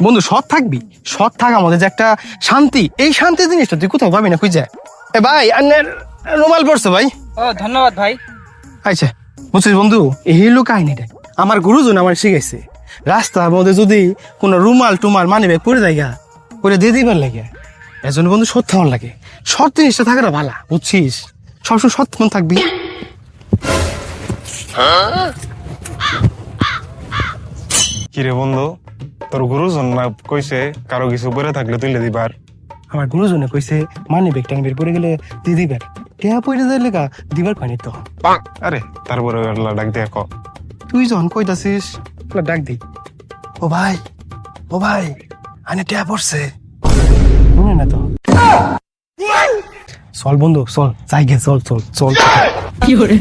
বন্ধু সৎ থাকবি, সৎ থাকা আমাদের যে একটা শান্তি, এই শান্তি জিনিসটা তুই কোথাও পাবি না খুঁজে। এ ভাই আন্নের রুমাল পড়ছে ভাই। ও ধন্যবাদ ভাই। আচ্ছা বুঝছিস বন্ধু, এই হলো কাহিনীটা। আমার গুরুজন আমার শিখাইছে রাস্তার মধ্যে যদি কোনো রুমাল টুমাল মানি ব্যাগ পরে যায় পরে দিয়ে দিবার লাগে, এজন্য বন্ধু সৎ থাকার লাগে। সৎ জিনিসটা থাকাটা ভালো, বুঝছিস? সবসময় সৎ মন থাকবি। কিরে বন্ধু, তোর গুরুজন না কইছে কারো কিছু পরে থাকলে তুলে দিবার? আমার গুরুজনে কইছে মানি ব্যাগ টানি বের পরে গেলে দিয়ে দিবার, টেয়া পরে যায় লেখা দিবার পানি তো। আরে তারপরে আল্লাহ ডাক দিয়ে ক। তুই যখন কইতাছিস ডাক দি। ও ভাই, ও ভাই, আনে টেয়া পড়ছে, শুনে না তো। চল বন্ধু চল, যাই গে, চল চল চল। কি করে?